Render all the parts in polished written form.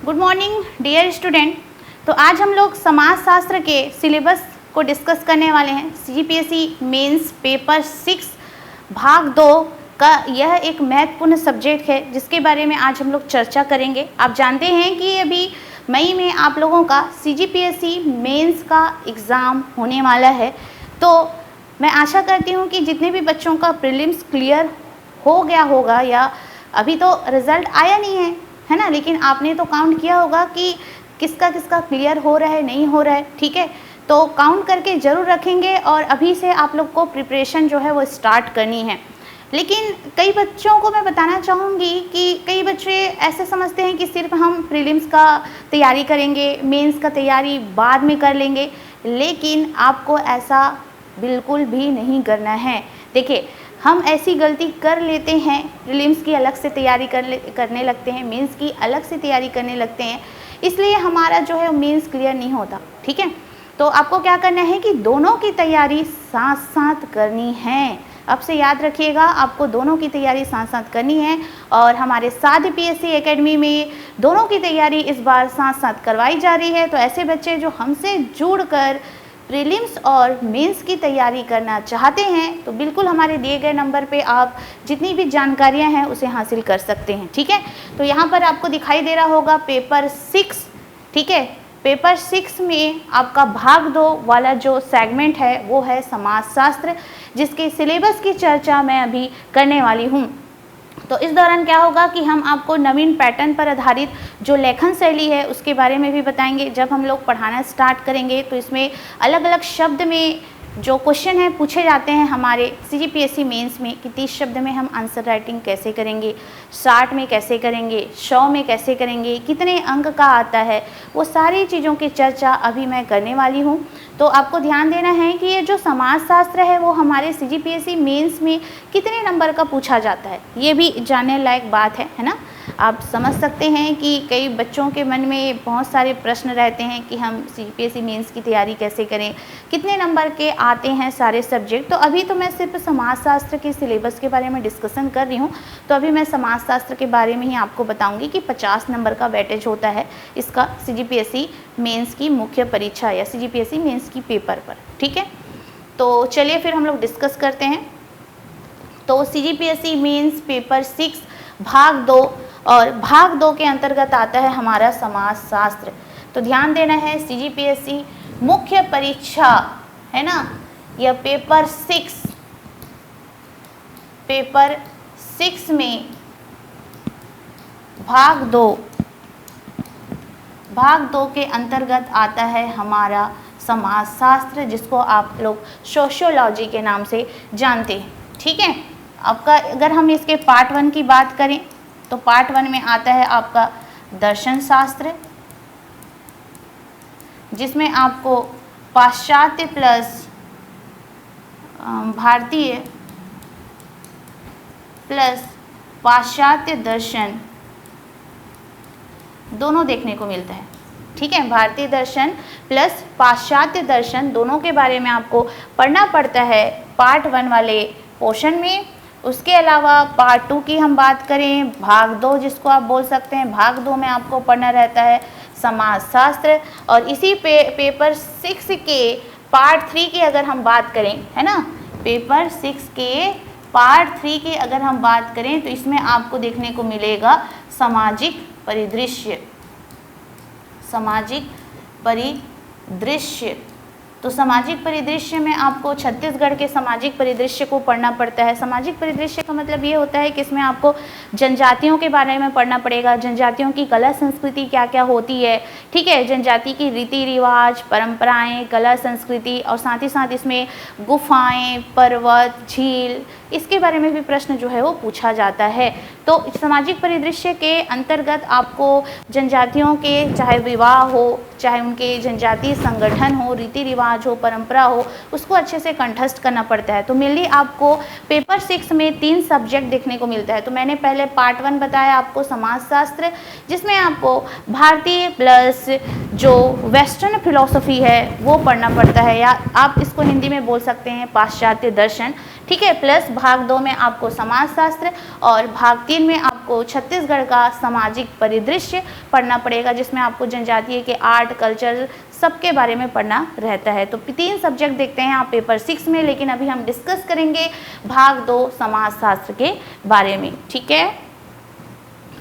Good morning dear student. तो आज हम लोग समाजशास्त्र के सिलेबस को डिस्कस करने वाले हैं। CGPSC मेंस पेपर 6 भाग 2 का यह एक महत्वपूर्ण सब्जेक्ट है जिसके बारे में आज हम लोग चर्चा करेंगे। आप जानते हैं कि अभी मई में आप लोगों का CGPSC मेंस का एग्ज़ाम होने वाला है। तो मैं आशा करती हूँ कि जितने भी बच्चों का प्रीलिम्स क्लियर हो गया होगा, या अभी तो रिज़ल्ट आया नहीं है ना, लेकिन आपने तो काउंट किया होगा कि किसका किसका क्लियर हो रहा है, नहीं हो रहा है। ठीक है, तो काउंट करके ज़रूर रखेंगे और अभी से आप लोग को प्रिपरेशन जो है वो स्टार्ट करनी है। लेकिन कई बच्चों को मैं बताना चाहूँगी कि कई बच्चे ऐसे समझते हैं कि सिर्फ हम प्रीलिम्स का तैयारी करेंगे, मेंस का तैयारी बाद में कर लेंगे, लेकिन आपको ऐसा बिल्कुल भी नहीं करना है। देखिए, हम ऐसी गलती कर लेते हैं, प्रीलिम्स की अलग से तैयारी करने लगते हैं, मेंस की अलग से तैयारी करने लगते हैं, इसलिए हमारा जो है मेंस क्लियर नहीं होता। ठीक है, तो आपको क्या करना है कि दोनों की तैयारी साथ साथ करनी है। अब से याद रखिएगा, आपको दोनों की तैयारी साथ साथ करनी है और हमारे साथ PSC एकेडमी में दोनों की तैयारी इस बार साथ साथ करवाई जा रही है। तो ऐसे बच्चे जो हमसे जुड़कर प्रीलिम्स और मेंस की तैयारी करना चाहते हैं तो बिल्कुल हमारे दिए गए नंबर पे आप जितनी भी जानकारियां हैं उसे हासिल कर सकते हैं। ठीक है, तो यहाँ पर आपको दिखाई दे रहा होगा पेपर 6। ठीक है, पेपर 6 में आपका भाग 2 वाला जो सेगमेंट है वो है समाजशास्त्र, जिसके सिलेबस की चर्चा मैं अभी करने वाली हूँ। तो इस दौरान क्या होगा कि हम आपको नवीन पैटर्न पर आधारित जो लेखन शैली है उसके बारे में भी बताएंगे। जब हम लोग पढ़ाना स्टार्ट करेंगे तो इसमें अलग अलग शब्द में जो क्वेश्चन है पूछे जाते हैं हमारे CGPSC मेंस में कि 30 शब्द में हम आंसर राइटिंग कैसे करेंगे, 60 में कैसे करेंगे, 100 में कैसे करेंगे, कितने अंक का आता है, वो सारी चीज़ों की चर्चा अभी मैं करने वाली हूँ। तो आपको ध्यान देना है कि ये जो समाजशास्त्र है वो हमारे CGPSC मेंस में कितने नंबर का पूछा जाता है, ये भी जानने लायक बात है ना। आप समझ सकते हैं कि कई बच्चों के मन में बहुत सारे प्रश्न रहते हैं कि हम CGPSC मेंस की तैयारी कैसे करें, कितने नंबर के आते हैं सारे सब्जेक्ट। तो अभी तो मैं सिर्फ समाजशास्त्र के सिलेबस के बारे में डिस्कशन कर रही हूँ। तो अभी मैं समाजशास्त्र के बारे में ही आपको बताऊँगी कि 50 नंबर का वेटेज होता है इसका CGPSC मेंस की मुख्य परीक्षा या CGPSC मेंस की पेपर पर। ठीक है, तो चलिए फिर हम लोग डिस्कस करते हैं। तो CGPSC मेंस पेपर 6 भाग 2, और भाग 2 के अंतर्गत आता है हमारा समाजशास्त्र। तो ध्यान देना है, CGPSC मुख्य परीक्षा है ना, यह पेपर 6 में भाग 2 के अंतर्गत आता है हमारा समाजशास्त्र, जिसको आप लोग सोशियोलॉजी के नाम से जानते हैं। ठीक है, आपका अगर हम इसके पार्ट 1 की बात करें तो पार्ट 1 में आता है आपका दर्शन शास्त्र, जिसमें आपको पाश्चात्य प्लस भारतीय प्लस पाश्चात्य दर्शन दोनों देखने को मिलता है। ठीक है, भारतीय दर्शन प्लस पाश्चात्य दर्शन दोनों के बारे में आपको पढ़ना पड़ता है पार्ट 1 वाले पोर्शन में। उसके अलावा पार्ट 2 की हम बात करें, भाग 2 जिसको आप बोल सकते हैं, भाग 2 में आपको पढ़ना रहता है समाजशास्त्र। और इसी पेपर 6 के पार्ट 3 की अगर हम बात करें, है ना, पेपर 6 के पार्ट 3 की अगर हम बात करें तो इसमें आपको देखने को मिलेगा सामाजिक परिदृश्य। तो सामाजिक परिदृश्य में आपको छत्तीसगढ़ के सामाजिक परिदृश्य को पढ़ना पड़ता है। सामाजिक परिदृश्य का मतलब ये होता है कि इसमें आपको जनजातियों के बारे में पढ़ना पड़ेगा, जनजातियों की कला संस्कृति क्या क्या होती है। ठीक है, जनजाति की रीति रिवाज, परंपराएं, कला संस्कृति, और साथ ही साथ इसमें गुफाएं, पर्वत, झील, इसके बारे में भी प्रश्न जो है वो पूछा जाता है। तो सामाजिक परिदृश्य के अंतर्गत आपको जनजातियों के चाहे विवाह हो, चाहे उनके जनजातीय संगठन हो, रीति रिवाज हो, परंपरा हो, उसको अच्छे से कंठस्थ करना पड़ता है। तो मेनली आपको पेपर 6 में 3 सब्जेक्ट देखने को मिलता है। तो मैंने पहले पार्ट 1 बताया आपको समाजशास्त्र, जिसमें आपको भारतीय प्लस जो वेस्टर्न फिलॉसफी है वो पढ़ना पड़ता है, या आप इसको हिंदी में बोल सकते हैं पाश्चात्य दर्शन। ठीक है, प्लस भाग 2 में आपको समाजशास्त्र और भाग 3 में आप आपको छत्तीसगढ़ का सामाजिक परिदृश्य पढ़ना पड़ेगा, जिसमें आपको जनजातीय के आर्ट कल्चर सबके बारे में पढ़ना रहता है। तो 3 सब्जेक्ट देखते हैं आप पेपर 6 में, लेकिन अभी हम डिस्कस करेंगे भाग 2 समाजशास्त्र के बारे में। ठीक है,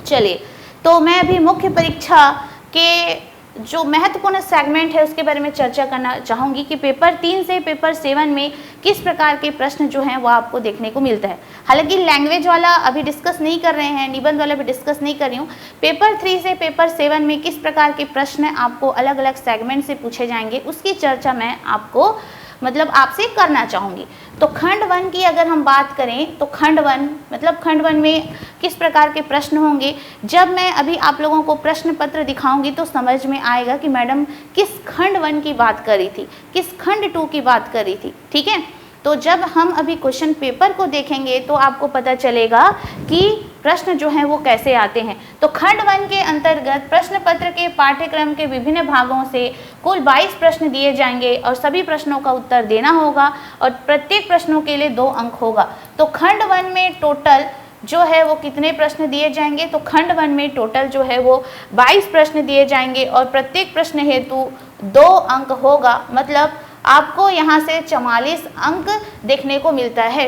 चलिए, तो मैं अभी मुख्य परीक्षा के जो महत्वपूर्ण सेगमेंट है उसके बारे में चर्चा करना चाहूँगी कि पेपर 3 से पेपर 7 में किस प्रकार के प्रश्न जो हैं वो आपको देखने को मिलता है। हालांकि लैंग्वेज वाला अभी डिस्कस नहीं कर रहे हैं, निबंध वाला भी डिस्कस नहीं कर रही हूँ। पेपर 3 से पेपर 7 में किस प्रकार के प्रश्न आपको अलग अलग सेगमेंट से पूछे जाएंगे उसकी चर्चा मैं आपको आपसे करना चाहूँगी। तो खंड 1 की अगर हम बात करें तो खंड 1 में किस प्रकार के प्रश्न होंगे, जब मैं अभी आप लोगों को प्रश्न पत्र दिखाऊंगी तो समझ में आएगा कि मैडम किस खंड 1 की बात कर रही थी, किस खंड 2 की बात कर रही थी। ठीक है, तो जब हम अभी क्वेश्चन पेपर को देखेंगे तो आपको पता चलेगा कि प्रश्न जो हैं वो कैसे आते हैं। तो खंड 1 के अंतर्गत प्रश्न पत्र के पाठ्यक्रम के विभिन्न भागों से कुल 22 प्रश्न दिए जाएंगे और सभी प्रश्नों का उत्तर देना होगा और प्रत्येक प्रश्नों के लिए 2 अंक होगा। तो खंड 1 में टोटल जो है वो कितने प्रश्न दिए जाएंगे, तो खंड 1 में टोटल जो है वो 22 प्रश्न दिए जाएंगे और प्रत्येक प्रश्न हेतु 2 अंक होगा। मतलब आपको यहाँ से 44 अंक देखने को मिलता है।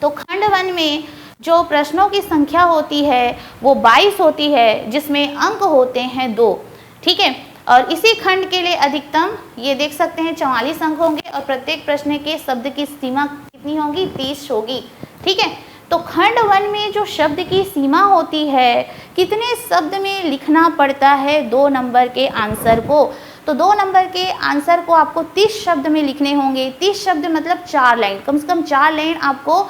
तो खंड 1 में जो प्रश्नों की संख्या होती है वो 22 होती है, जिसमें अंक होते हैं 2। ठीक है, और इसी खंड के लिए अधिकतम ये देख सकते हैं 44 अंक होंगे और प्रत्येक प्रश्न के शब्द की सीमा कितनी होगी, 30 होगी। ठीक है, तो खंड 1 में जो शब्द की सीमा होती है, कितने शब्द में लिखना पड़ता है 2 नंबर के आंसर को, तो 2 नंबर के आंसर को आपको 30 शब्द में लिखने होंगे। 30 शब्द मतलब 4 लाइन, कम से कम 4 लाइन आपको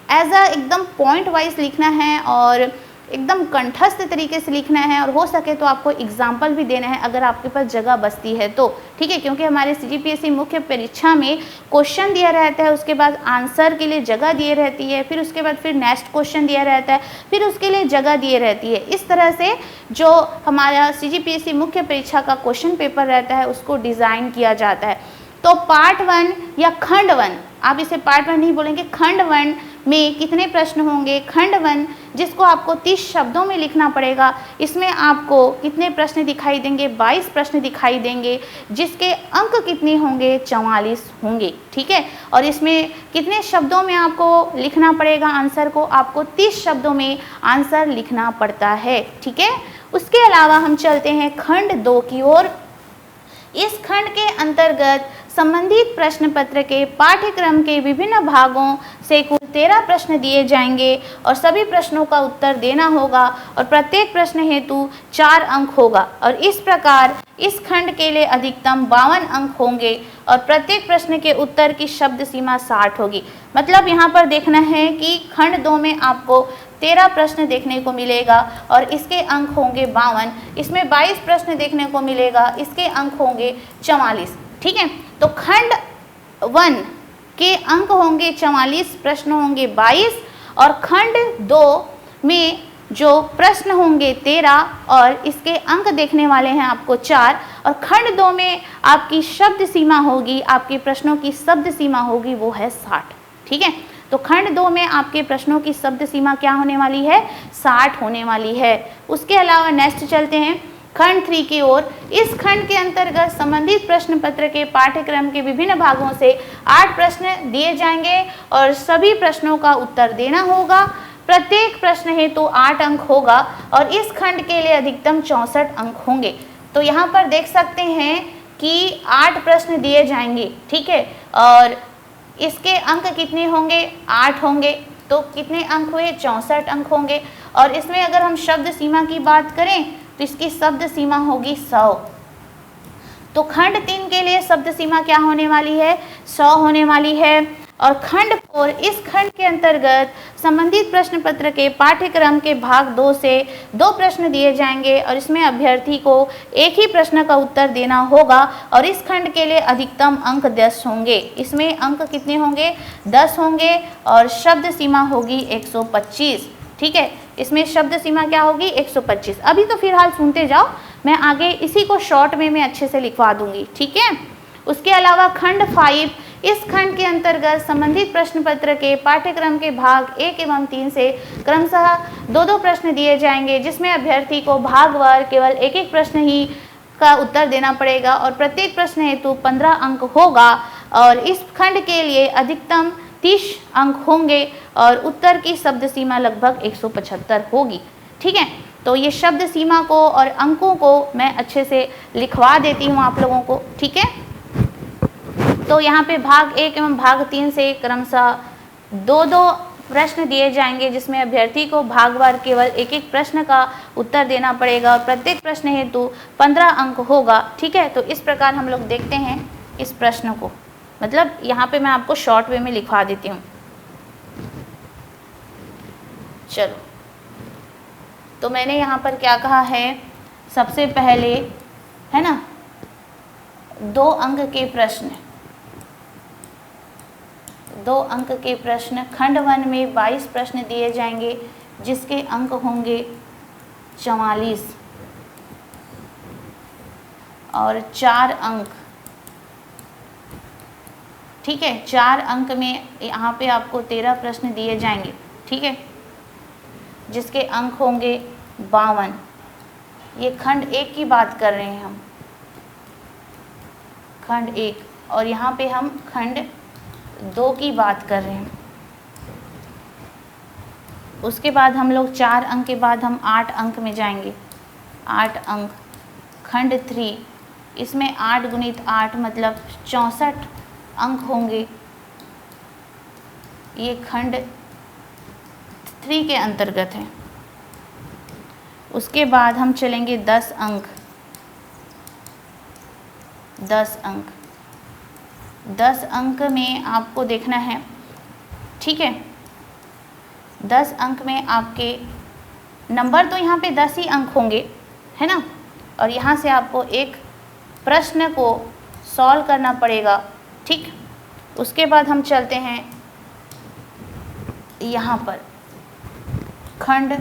एज अ एकदम पॉइंट वाइज लिखना है और एकदम कंठस्थ तरीके से लिखना है, और हो सके तो आपको एग्जाम्पल भी देना है अगर आपके पास जगह बचती है तो। ठीक है, क्योंकि हमारे CGPSC मुख्य परीक्षा में क्वेश्चन दिया रहता है, उसके बाद आंसर के लिए जगह दिए रहती है, फिर उसके बाद फिर नेक्स्ट क्वेश्चन दिया रहता है, फिर उसके लिए जगह दिए रहती है। इस तरह से जो हमारा CGPSC मुख्य परीक्षा का क्वेश्चन पेपर रहता है उसको डिज़ाइन किया जाता है। तो पार्ट 1 या खंड 1, आप इसे पार्ट 1 नहीं बोलेंगे, खंड 1 में कितने प्रश्न होंगे, खंड 1 जिसको आपको 30 शब्दों में लिखना पड़ेगा, इसमें आपको कितने प्रश्न दिखाई देंगे, 22 प्रश्न दिखाई देंगे, जिसके अंक कितने होंगे, 44 होंगे। ठीक है, और इसमें कितने शब्दों में आपको लिखना पड़ेगा आंसर को, आपको 30 शब्दों में आंसर लिखना पड़ता है। ठीक है, उसके अलावा हम चलते हैं खंड 2 की ओर। इस खंड के अंतर्गत संबंधित प्रश्न पत्र के पाठ्यक्रम के विभिन्न भागों से कुल 13 प्रश्न दिए जाएंगे और सभी प्रश्नों का उत्तर देना होगा और प्रत्येक प्रश्न हेतु 4 अंक होगा। और इस प्रकार इस खंड के लिए अधिकतम 52 अंक होंगे और प्रत्येक प्रश्न के उत्तर की शब्द सीमा 60 होगी। मतलब यहाँ पर देखना है कि खंड 2 में आपको 13 प्रश्न देखने को मिलेगा और इसके अंक होंगे 52, इसमें 22 प्रश्न देखने को मिलेगा, इसके अंक होंगे 44। ठीक है, तो खंड 1 के अंक होंगे 44, प्रश्न होंगे 22 और खंड 2 में जो प्रश्न होंगे 13 और इसके अंक देखने वाले हैं आपको 4, और खंड 2 में आपकी शब्द सीमा होगी, आपके प्रश्नों की शब्द सीमा होगी वो है 60। ठीक है, तो खंड 2 में आपके प्रश्नों की शब्द सीमा क्या होने वाली है, 60 होने वाली है। उसके अलावा नेक्स्ट चलते हैं खंड 3 की ओर। इस खंड के अंतर्गत संबंधित प्रश्न पत्र के पाठ्यक्रम के विभिन्न भागों से 8 प्रश्न दिए जाएंगे और सभी प्रश्नों का उत्तर देना होगा। प्रत्येक प्रश्न हेतु 8 अंक होगा और इस खंड के लिए अधिकतम 64 अंक होंगे। तो यहाँ पर देख सकते हैं कि 8 प्रश्न दिए जाएंगे। ठीक है, और इसके अंक कितने होंगे, 8 होंगे, तो कितने अंक हुए, 64 अंक होंगे। और इसमें अगर हम शब्द सीमा की बात करें तो इसकी शब्द सीमा होगी 100। तो खंड 3 के लिए शब्द सीमा क्या होने वाली है, 100 होने वाली है। और खंड 4, इस खंड के अंतर्गत संबंधित प्रश्न पत्र के पाठ्यक्रम के भाग 2 से 2 प्रश्न दिए जाएंगे और इसमें अभ्यर्थी को एक ही प्रश्न का उत्तर देना होगा और इस खंड के लिए अधिकतम अंक 10 होंगे। इसमें अंक कितने होंगे, 10 होंगे और शब्द सीमा होगी 125। ठीक है, इसमें शब्द सीमा क्या होगी, 125। अभी तो फिलहाल सुनते जाओ, मैं आगे इसी को शॉर्ट में मैं अच्छे से लिखवा दूंगी। ठीक है, उसके अलावा खंड 5, इस खंड के अंतर्गत संबंधित प्रश्न पत्र के पाठ्यक्रम के भाग 1 एवं 3 से क्रमशः 2-2 प्रश्न दिए जाएंगे, जिसमें अभ्यर्थी को भागवार केवल एक प्रश्न ही का उत्तर देना पड़ेगा और प्रत्येक प्रश्न हेतु 15 अंक होगा और इस खंड के लिए अधिकतम 30 अंक होंगे और उत्तर की शब्द सीमा लगभग 175 होगी। ठीक है, तो ये शब्द सीमा को और अंकों को मैं अच्छे से लिखवा देती हूँ आप लोगों को। ठीक है, तो यहाँ पे भाग 1 एवं भाग 3 से क्रमशः 2-2 प्रश्न दिए जाएंगे, जिसमें अभ्यर्थी को भागवार केवल एक प्रश्न का उत्तर देना पड़ेगा और प्रत्येक प्रश्न हेतु 15 अंक होगा। ठीक है, तो इस प्रकार हम लोग देखते हैं इस प्रश्न को, मतलब यहाँ पे मैं आपको शॉर्ट वे में लिखवा देती हूँ। चलो, तो मैंने यहाँ पर क्या कहा है, सबसे पहले है ना 2 अंक के प्रश्न, 2 अंक के प्रश्न खंड 1 में 22 प्रश्न दिए जाएंगे, जिसके अंक होंगे 44 और 4 अंक। ठीक है, 4 अंक में यहाँ पे आपको 13 प्रश्न दिए जाएंगे। ठीक है, जिसके अंक होंगे 52। ये खंड 1 की बात कर रहे हैं हम, खंड 1, और यहाँ पे हम खंड 2 की बात कर रहे हैं। उसके बाद हम लोग 4 अंक के बाद हम 8 अंक में जाएंगे। 8 अंक खंड 3, इसमें 8 गुणित 8 मतलब 64 अंक होंगे। ये खंड 3 के अंतर्गत है। उसके बाद हम चलेंगे 10 अंक, 10 अंक, 10 अंक में आपको देखना है। ठीक है, 10 अंक में आपके नंबर तो यहाँ पे 10 ही अंक होंगे, है ना, और यहाँ से आपको एक प्रश्न को सॉल्व करना पड़ेगा। ठीक, उसके बाद हम चलते हैं यहाँ पर खंड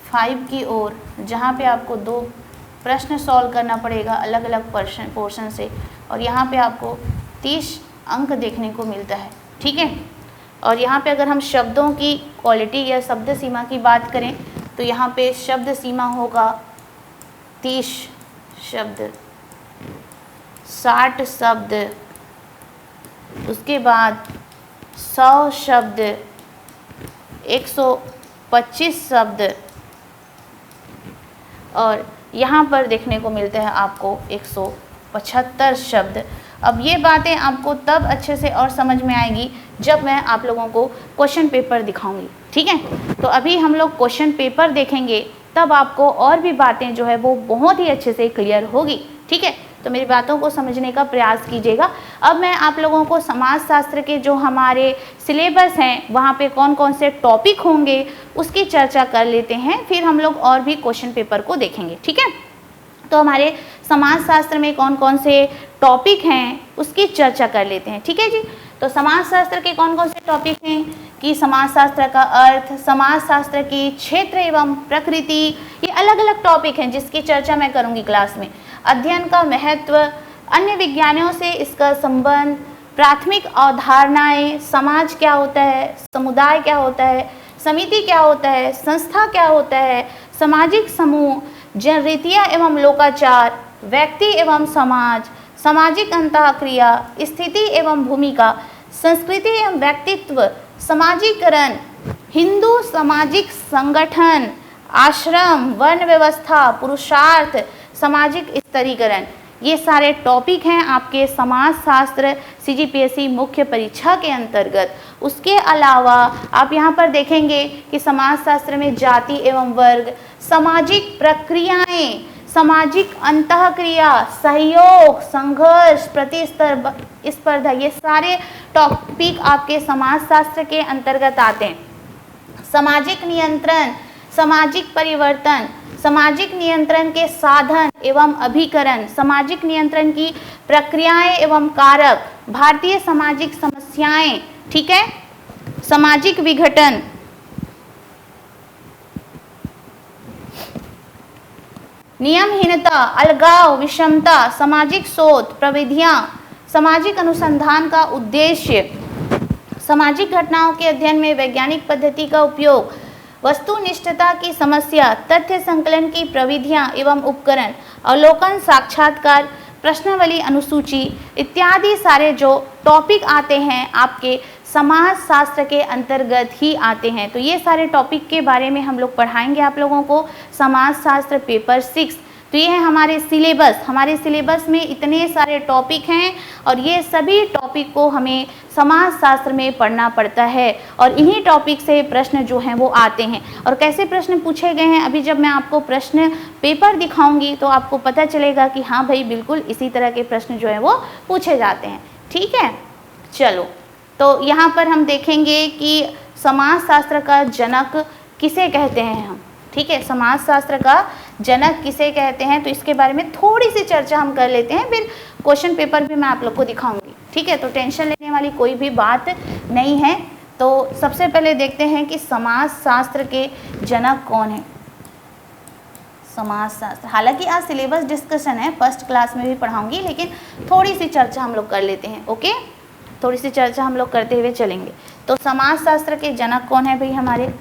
5 की ओर, जहाँ पे आपको 2 प्रश्न सॉल्व करना पड़ेगा अलग अलग पोर्शन से, और यहाँ पे आपको 30 अंक देखने को मिलता है। ठीक है, और यहाँ पे अगर हम शब्दों की क्वालिटी या शब्द सीमा की बात करें तो यहाँ पे शब्द सीमा होगा 30 शब्द, 60 शब्द, उसके बाद 100 शब्द, 125 शब्द, और यहाँ पर देखने को मिलते हैं आपको 175 शब्द। अब ये बातें आपको तब अच्छे से और समझ में आएगी जब मैं आप लोगों को क्वेश्चन पेपर दिखाऊंगी। ठीक है, तो अभी हम लोग क्वेश्चन पेपर देखेंगे, तब आपको और भी बातें जो है वो बहुत ही अच्छे से क्लियर होगी। ठीक है, तो मेरी बातों को समझने का प्रयास कीजिएगा। अब मैं आप लोगों को समाजशास्त्र के जो हमारे सिलेबस हैं वहाँ पे कौन कौन से टॉपिक होंगे उसकी चर्चा कर लेते हैं, फिर हम लोग और भी क्वेश्चन पेपर को देखेंगे। ठीक है, तो हमारे समाजशास्त्र में कौन कौन से टॉपिक हैं उसकी चर्चा कर लेते हैं। ठीक है जी, तो समाजशास्त्र के कौन कौन से टॉपिक हैं कि समाजशास्त्र का अर्थ, समाजशास्त्र की क्षेत्र एवं प्रकृति, ये अलग अलग टॉपिक हैं जिसकी चर्चा मैं करूँगी क्लास में। अध्ययन का महत्व, अन्य विज्ञानों से इसका संबंध, प्राथमिक अवधारणाएं, समाज क्या होता है, समुदाय क्या होता है, समिति क्या होता है, संस्था क्या होता है, सामाजिक समूह, जनरीतियाँ एवं लोकाचार, व्यक्ति एवं समाज, सामाजिक अंतःक्रिया, स्थिति एवं भूमिका, संस्कृति एवं व्यक्तित्व, समाजीकरण, हिंदू सामाजिक संगठन, आश्रम, वर्ण व्यवस्था, पुरुषार्थ, सामाजिक स्तरीकरण, ये सारे टॉपिक हैं आपके समाजशास्त्र CGPSC मुख्य परीक्षा के अंतर्गत। उसके अलावा आप यहाँ पर देखेंगे कि समाजशास्त्र में जाति एवं वर्ग, सामाजिक प्रक्रियाएं, सामाजिक अंतःक्रिया, सहयोग, संघर्ष, प्रतिस्पर्धा, ये सारे टॉपिक आपके समाजशास्त्र के अंतर्गत आते हैं। सामाजिक नियंत्रण, सामाजिक परिवर्तन, सामाजिक नियंत्रण के साधन एवं अभिकरण, सामाजिक नियंत्रण की प्रक्रियाएं एवं कारक, भारतीय सामाजिक समस्याएं, ठीक है, सामाजिक विघटन, नियमहीनता, अलगाव, विषमता, सामाजिक शोध, प्रविधियां, सामाजिक अनुसंधान का उद्देश्य सामाजिक घटनाओं के अध्ययन में वैज्ञानिक पद्धति का उपयोग, वस्तुनिष्ठता की समस्या, तथ्य संकलन की प्रविधियां एवं उपकरण, अवलोकन, साक्षात्कार, प्रश्नावली, अनुसूची इत्यादि सारे जो टॉपिक आते हैं आपके समाज शास्त्र के अंतर्गत ही आते हैं। तो ये सारे टॉपिक के बारे में हम लोग पढ़ाएंगे आप लोगों को समाज शास्त्र पेपर 6। तो ये है हमारे सिलेबस में इतने सारे टॉपिक हैं और ये सभी टॉपिक को हमें समाज शास्त्र में पढ़ना पड़ता है और इन्हीं टॉपिक से प्रश्न जो हैं वो आते हैं। और कैसे प्रश्न पूछे गए हैं, अभी जब मैं आपको प्रश्न पेपर दिखाऊंगी तो आपको पता चलेगा कि हाँ भाई बिल्कुल इसी तरह के प्रश्न जो है वो पूछे जाते हैं। ठीक है, चलो तो यहाँ पर हम देखेंगे कि समाज शास्त्र का जनक किसे कहते हैं हम। ठीक है, समाज शास्त्र का जनक किसे कहते हैं, तो इसके बारे में थोड़ी सी चर्चा हम कर लेते हैं, फिर क्वेश्चन पेपर भी मैं आप लोग को दिखाऊंगी। ठीक है, तो टेंशन लेने वाली कोई भी बात नहीं है। तो सबसे पहले देखते हैं कि समाज शास्त्र के जनक कौन है। समाज शास्त्र, हालांकि आज सिलेबस डिस्कशन है, फर्स्ट क्लास में भी पढ़ाऊंगी, लेकिन थोड़ी सी चर्चा हम लोग कर लेते हैं। ओके, थोड़ी सी चर्चा हम लोग करते हुए चलेंगे। तो समाज शास्त्र के जनक कौन है भाई हमारे,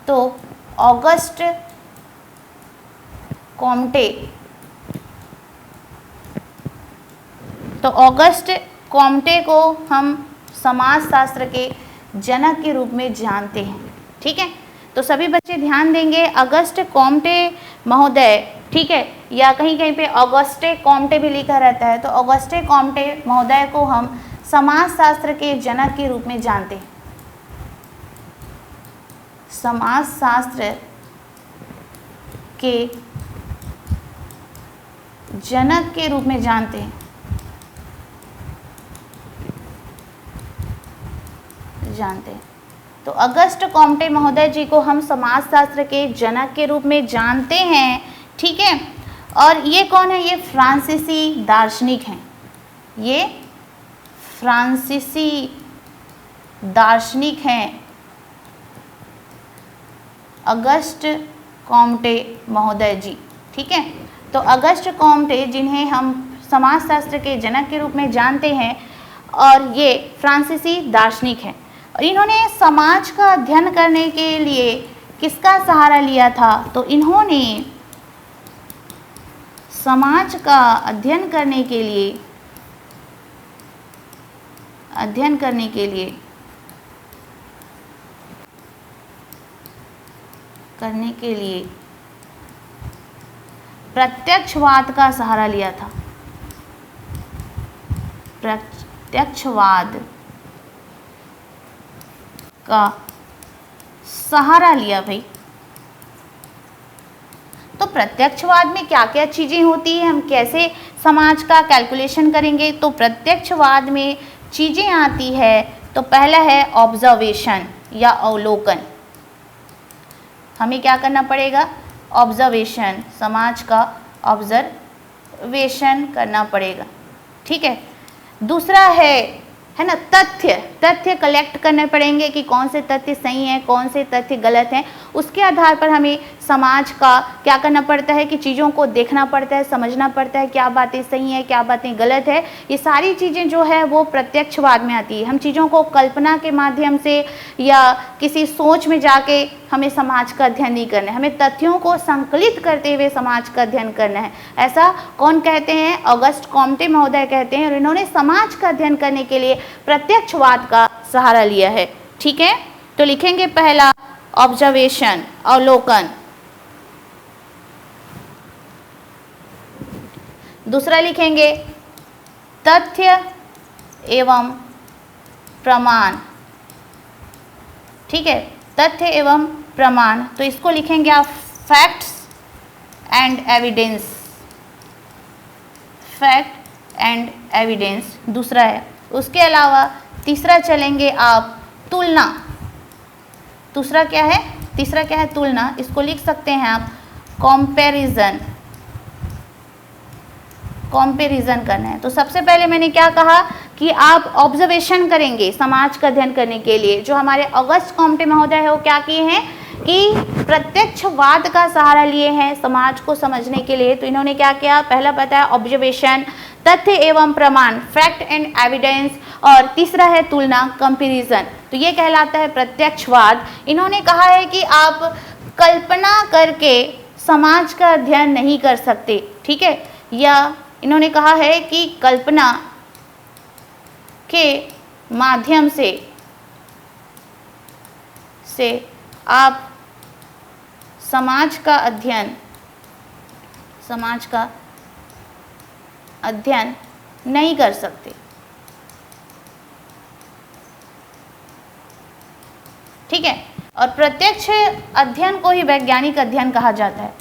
तो ऑगस्ट कॉम्टे। तो ऑगस्ट कॉम्टे को हम समाज शास्त्र के जनक के रूप में जानते हैं। ठीक है, तो सभी बच्चे ध्यान देंगे, अगस्ट कॉम्टे महोदय, ठीक है, या कहीं कहीं पे ऑगस्टे कॉम्टे भी लिखा रहता है, तो ऑगस्टे कॉम्टे महोदय को हम समाज शास्त्र के जनक के रूप में जानते हैं। समाज शास्त्र के जनक के रूप में जानते हैं, तो अगस्ट कॉम्टे महोदय जी को हम समाज शास्त्र के जनक के रूप में जानते हैं। ठीक है, और ये कौन है, ये फ्रांसीसी दार्शनिक हैं, ये फ्रांसीसी दार्शनिक हैं अगस्ट कॉम्टे महोदय जी। ठीक है, तो अगस्ट कॉम्टे जिन्हें हम समाजशास्त्र के जनक के रूप में जानते हैं और ये फ्रांसीसी दार्शनिक हैं, और इन्होंने समाज का अध्ययन करने के लिए किसका सहारा लिया था, तो इन्होंने समाज का अध्ययन करने के लिए प्रत्यक्षवाद का सहारा लिया था। प्रत्यक्षवाद का सहारा लिया भाई। तो प्रत्यक्षवाद में क्या क्या चीज़ें होती हैं, हम कैसे समाज का कैलकुलेशन करेंगे, तो प्रत्यक्षवाद में चीज़ें आती है, तो पहला है ऑब्जर्वेशन या अवलोकन। हमें क्या करना पड़ेगा, ऑब्जर्वेशन, समाज का ऑब्जर्वेशन करना पड़ेगा। ठीक है, दूसरा है ना तथ्य कलेक्ट करने पड़ेंगे कि कौन से तथ्य सही हैं, कौन से तथ्य गलत हैं। उसके आधार पर हमें समाज का क्या करना पड़ता है कि चीज़ों को देखना पड़ता है, समझना पड़ता है, क्या बातें सही हैं, क्या बातें गलत है। ये सारी चीज़ें जो है वो प्रत्यक्षवाद में आती है। हम चीज़ों को कल्पना के माध्यम से या किसी सोच में जाके हमें समाज का अध्ययन नहीं करना है, हमें तथ्यों को संकलित करते हुए समाज का अध्ययन करना है। ऐसा कौन कहते हैं, अगस्ट कॉम्टे महोदय कहते हैं, और इन्होंने समाज का अध्ययन करने के लिए प्रत्यक्षवाद का सहारा लिया है। ठीक है, तो लिखेंगे पहला ऑब्जर्वेशन, अवलोकन। दूसरा लिखेंगे तथ्य एवं प्रमाण। ठीक है, तथ्य एवं प्रमाण, तो इसको लिखेंगे आप facts and evidence. Fact and evidence दूसरा है। उसके अलावा तीसरा चलेंगे आप तुलना। तीसरा क्या है, तुलना। इसको लिख सकते हैं आप कंपैरिजन। कंपैरिजन करना है। तो सबसे पहले मैंने क्या कहा कि आप ऑब्जर्वेशन करेंगे समाज का अध्ययन करने के लिए। जो हमारे अगस्ट कॉम्टे महोदय है वो क्या किए हैं कि प्रत्यक्षवाद का सहारा लिए हैं समाज को समझने के लिए। तो इन्होंने क्या किया, पहला बताया ऑब्जर्वेशन, तथ्य एवं प्रमाण, फैक्ट एंड एविडेंस, और तीसरा है तुलना, कंपैरिजन। तो ये कहलाता है प्रत्यक्षवाद। इन्होंने कहा है कि आप कल्पना करके समाज का अध्ययन नहीं कर सकते, ठीक है, या इन्होंने कहा है कि कल्पना के माध्यम से आप समाज का अध्ययन नहीं कर सकते, ठीक है। और प्रत्यक्ष अध्ययन को ही वैज्ञानिक अध्ययन कहा जाता है।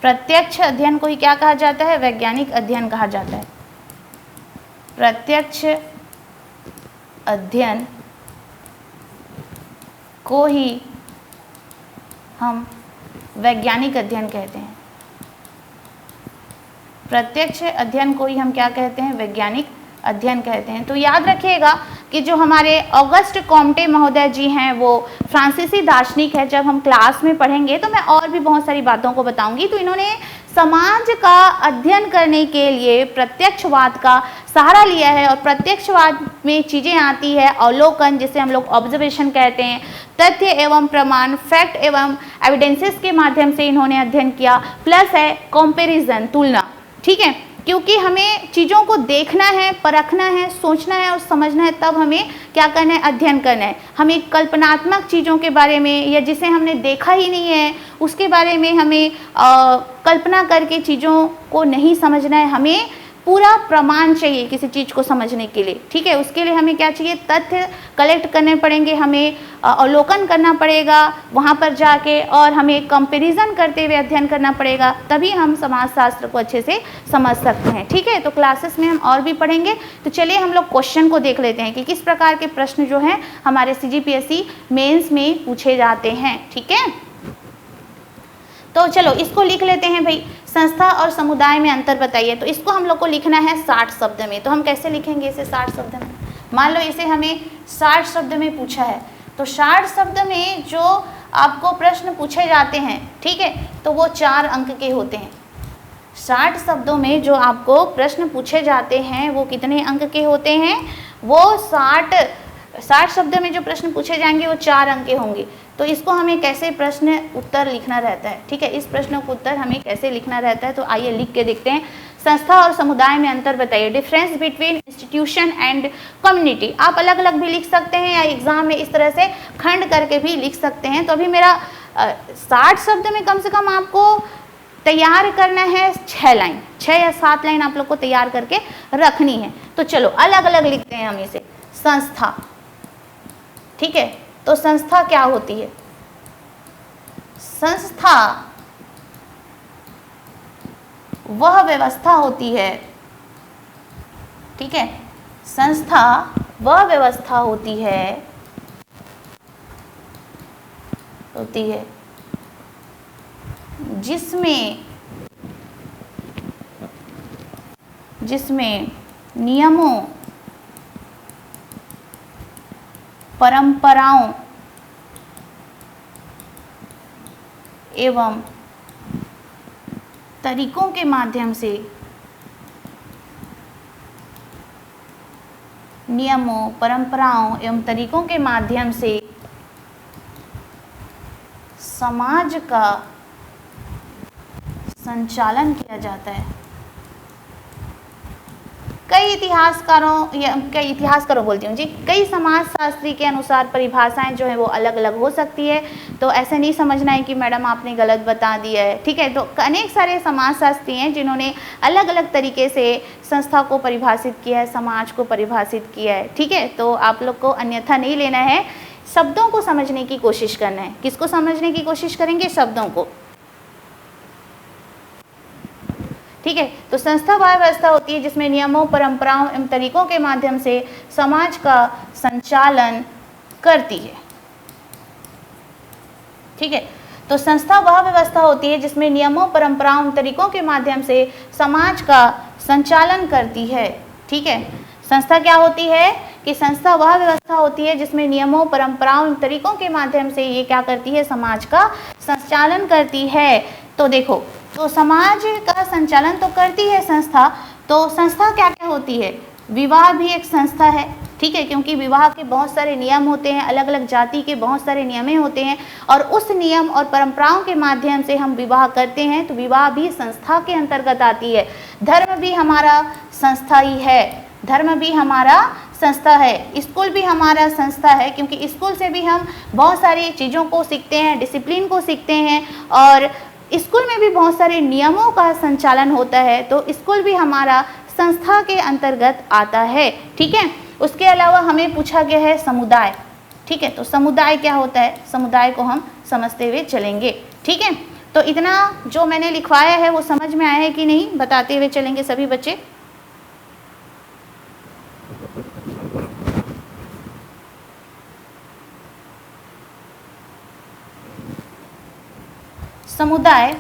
प्रत्यक्ष अध्ययन को ही क्या कहा जाता है? वैज्ञानिक अध्ययन कहा जाता है। प्रत्यक्ष अध्ययन को ही हम वैज्ञानिक अध्ययन कहते हैं। प्रत्यक्ष अध्ययन को ही हम क्या कहते हैं? वैज्ञानिक अध्ययन कहते हैं। तो याद रखिएगा कि जो हमारे ऑगस्ट कॉम्टे महोदय जी हैं वो फ्रांसीसी दार्शनिक है। जब हम क्लास में पढ़ेंगे तो मैं और भी बहुत सारी बातों को बताऊंगी। तो इन्होंने समाज का अध्ययन करने के लिए प्रत्यक्षवाद का सहारा लिया है, और प्रत्यक्षवाद में चीज़ें आती है अवलोकन, जिसे हम लोग ऑब्जर्वेशन कहते हैं, तथ्य एवं प्रमाण, फैक्ट एवं एविडेंसेस के माध्यम से इन्होंने अध्ययन किया, प्लस है कंपैरिजन, तुलना, ठीक है। क्योंकि हमें चीज़ों को देखना है, परखना है, सोचना है और समझना है, तब हमें क्या करना है? अध्ययन करना है। हमें कल्पनात्मक चीज़ों के बारे में या जिसे हमने देखा ही नहीं है उसके बारे में हमें कल्पना करके चीज़ों को नहीं समझना है। हमें पूरा प्रमाण चाहिए किसी चीज़ को समझने के लिए, ठीक है। उसके लिए हमें क्या चाहिए? तथ्य कलेक्ट करने पड़ेंगे, हमें अवलोकन करना पड़ेगा वहाँ पर जाके, और हमें कंपैरिजन करते हुए अध्ययन करना पड़ेगा, तभी हम समाजशास्त्र को अच्छे से समझ सकते हैं, ठीक है। तो क्लासेस में हम और भी पढ़ेंगे। तो चलिए हम लोग क्वेश्चन को देख लेते हैं कि किस प्रकार के प्रश्न जो हैं हमारे CGPSC मेंस में पूछे जाते हैं, ठीक है। तो चलो इसको लिख लेते हैं भाई। संस्था और समुदाय में अंतर बताइए। तो इसको हम लोग को लिखना है 60 शब्द में। तो हम कैसे लिखेंगे इसे 60 शब्द में? मान लो इसे हमें 60 शब्द में पूछा है, तो 60 शब्द में जो आपको प्रश्न पूछे जाते हैं, ठीक है, तो वो 4 अंक के होते हैं। 60 शब्दों में जो आपको प्रश्न पूछे जाते हैं वो कितने अंक के होते हैं? वो 60 शब्द में जो प्रश्न पूछे जाएंगे वो 4 अंक के होंगे। तो इसको हमें कैसे प्रश्न उत्तर लिखना रहता है, ठीक है, इस प्रश्न को उत्तर हमें कैसे लिखना रहता है? तो आइए लिख के देखते हैं। संस्था और समुदाय में अंतर बताइए। Difference between institution and community. आप अलग अलग भी लिख सकते हैं या एग्जाम में इस तरह से खंड करके भी लिख सकते हैं। तो अभी मेरा 60 शब्द में कम से कम आपको तैयार करना है 6 लाइन, 6 या 7 लाइन आप लोग को तैयार करके रखनी है। तो चलो अलग अलग लिखते हैं हम इसे। संस्था, ठीक है, तो संस्था क्या होती है? संस्था वह व्यवस्था होती है, ठीक है, संस्था वह व्यवस्था होती है जिसमें नियमों, परंपराओं एवं तरीकों के माध्यम से समाज का संचालन किया जाता है। कई समाजशास्त्री के अनुसार परिभाषाएं जो है वो अलग अलग हो सकती है। तो ऐसे नहीं समझना है कि मैडम आपने गलत बता दिया है, ठीक है। तो अनेक सारे समाजशास्त्री हैं जिन्होंने अलग अलग तरीके से संस्था को परिभाषित किया है, समाज को परिभाषित किया है, ठीक है। तो आप लोग को अन्यथा नहीं लेना है, शब्दों को समझने की कोशिश करना है। किसको समझने की कोशिश करेंगे? शब्दों को, ठीक है। तो संस्था वह व्यवस्था होती है जिसमें नियमों, परंपराओं एवं तरीकों के माध्यम से समाज का संचालन करती है, ठीक है। तो संस्था वह व्यवस्था होती है जिसमें नियमों, परंपराओं एवं तरीकों के माध्यम से समाज का संचालन करती है, ठीक है। संस्था क्या होती है कि संस्था वह व्यवस्था होती है जिसमें नियमों, परंपराओं एवं तरीकों के माध्यम से ये क्या करती है? समाज का संचालन करती है। तो देखो, तो समाज का संचालन तो करती है संस्था, तो संस्था क्या क्या होती है? विवाह भी एक संस्था है, ठीक है, क्योंकि विवाह के बहुत सारे नियम होते हैं, अलग अलग जाति के बहुत सारे नियमें होते हैं और उस नियम और परंपराओं के माध्यम से हम विवाह करते हैं, तो विवाह भी संस्था के अंतर्गत आती है। धर्म भी हमारा संस्था ही है, धर्म भी हमारा संस्था है, स्कूल भी हमारा संस्था है, क्योंकि स्कूल से भी हम बहुत सारी चीज़ों को सीखते हैं, डिसिप्लिन को सीखते हैं और स्कूल में भी बहुत सारे नियमों का संचालन होता है, तो स्कूल भी हमारा संस्था के अंतर्गत आता है, ठीक है। उसके अलावा हमें पूछा गया है समुदाय, ठीक है, तो समुदाय क्या होता है, समुदाय को हम समझते हुए चलेंगे, ठीक है। तो इतना जो मैंने लिखवाया है वो समझ में आया है कि नहीं, बताते हुए चलेंगे सभी बच्चे। समुदाय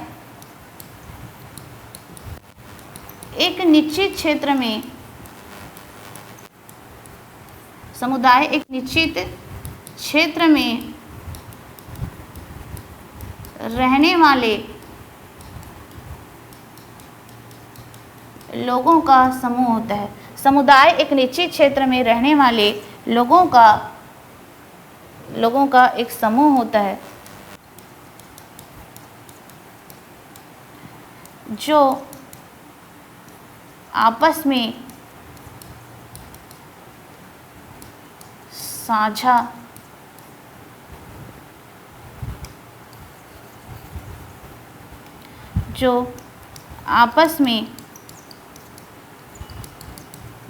एक निश्चित क्षेत्र में, समुदाय एक निश्चित क्षेत्र में रहने वाले लोगों का समूह होता है। समुदाय एक निश्चित क्षेत्र में रहने वाले लोगों का एक समूह होता है जो आपस में साझा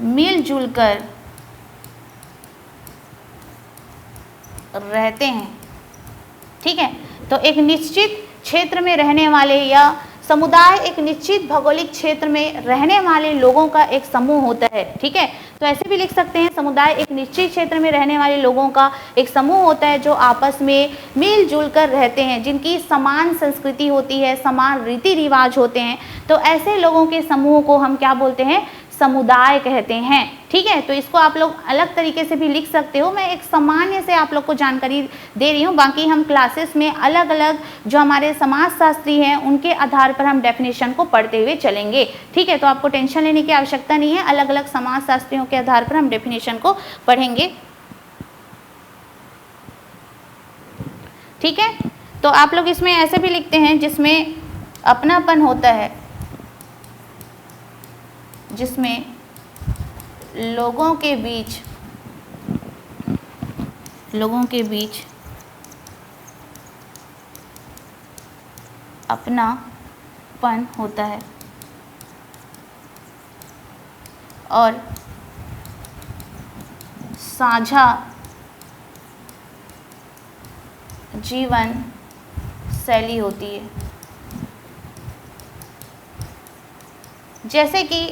मिलजुल कर रहते हैं, ठीक है। तो एक निश्चित क्षेत्र में रहने वाले या समुदाय एक निश्चित भौगोलिक क्षेत्र में रहने वाले लोगों का एक समूह होता है, ठीक है। तो ऐसे भी लिख सकते हैं, समुदाय एक निश्चित क्षेत्र में रहने वाले लोगों का एक समूह होता है जो आपस में मिलजुल कर रहते हैं, जिनकी समान संस्कृति होती है, समान रीति रिवाज होते हैं। तो ऐसे लोगों के समूह को हम क्या बोलते हैं, समुदाय कहते हैं, ठीक है। तो इसको आप लोग अलग तरीके से भी लिख सकते हो, मैं एक सामान्य से आप लोग को जानकारी दे रही हूँ, बाकी हम क्लासेस में अलग अलग जो हमारे समाजशास्त्री हैं उनके आधार पर हम डेफिनेशन को पढ़ते हुए चलेंगे, ठीक है। तो आपको टेंशन लेने की आवश्यकता नहीं है, अलग अलग समाजशास्त्रियों के आधार पर हम डेफिनेशन को पढ़ेंगे, ठीक है। तो आप लोग इसमें ऐसे भी लिखते हैं जिसमें अपनापन होता है, जिसमें लोगों के बीच अपनापन होता है और साझा जीवन शैली होती है। जैसे कि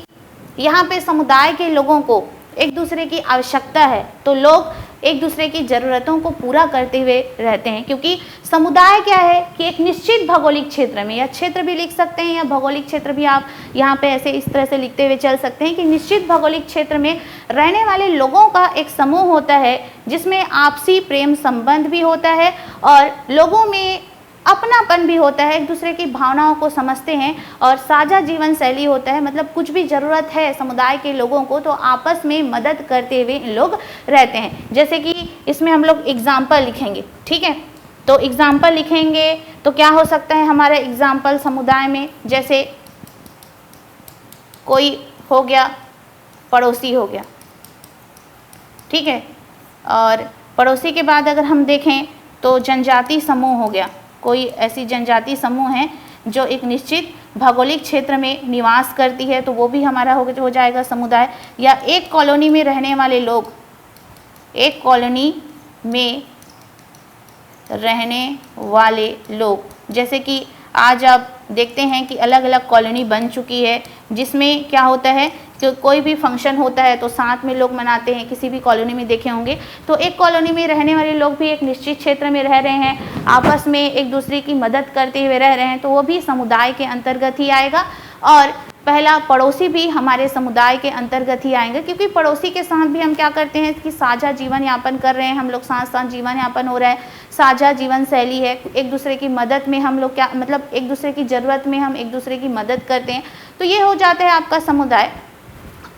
यहाँ पे समुदाय के लोगों को एक दूसरे की आवश्यकता है, तो लोग एक दूसरे की ज़रूरतों को पूरा करते हुए रहते हैं, क्योंकि समुदाय क्या है कि एक निश्चित भौगोलिक क्षेत्र में, या क्षेत्र भी लिख सकते हैं या भौगोलिक क्षेत्र भी आप यहाँ पे ऐसे इस तरह से लिखते हुए चल सकते हैं कि निश्चित भौगोलिक क्षेत्र में रहने वाले लोगों का एक समूह होता है जिसमें आपसी प्रेम संबंध भी होता है और लोगों में अपनापन भी होता है, एक दूसरे की भावनाओं को समझते हैं और साझा जीवन शैली होता है, मतलब कुछ भी ज़रूरत है समुदाय के लोगों को तो आपस में मदद करते हुए इन लोग रहते हैं। जैसे कि इसमें हम लोग एग्जाम्पल लिखेंगे, ठीक है। तो एग्जाम्पल लिखेंगे तो क्या हो सकता है हमारा एग्जाम्पल समुदाय में, जैसे कोई हो गया, पड़ोसी हो गया, ठीक है। और पड़ोसी के बाद अगर हम देखें तो जनजाति समूह हो गया, कोई ऐसी जनजाति समूह है जो एक निश्चित भौगोलिक क्षेत्र में निवास करती है, तो वो भी हमारा हो जाएगा समुदाय। या एक कॉलोनी में रहने वाले लोग, एक कॉलोनी में रहने वाले लोग, जैसे कि आज आप देखते हैं कि अलग अलग कॉलोनी बन चुकी है, जिसमें क्या होता है कि कोई भी फंक्शन होता है तो साथ में लोग मनाते हैं, किसी भी कॉलोनी में देखे होंगे। तो एक कॉलोनी में रहने वाले लोग भी एक निश्चित क्षेत्र में रह रहे हैं, आपस में एक दूसरे की मदद करते हुए रह रहे हैं, तो वो भी समुदाय के अंतर्गत ही आएगा। और पहला पड़ोसी भी हमारे समुदाय के अंतर्गत ही आएंगे, क्योंकि पड़ोसी के साथ भी हम क्या करते हैं कि साझा जीवन यापन कर रहे हैं, हम लोग साथ साथ जीवन यापन हो रहा है, साझा जीवन शैली है, एक दूसरे की मदद में हम लोग क्या मतलब एक दूसरे की ज़रूरत में हम एक दूसरे की मदद करते हैं, तो ये हो जाता है आपका समुदाय।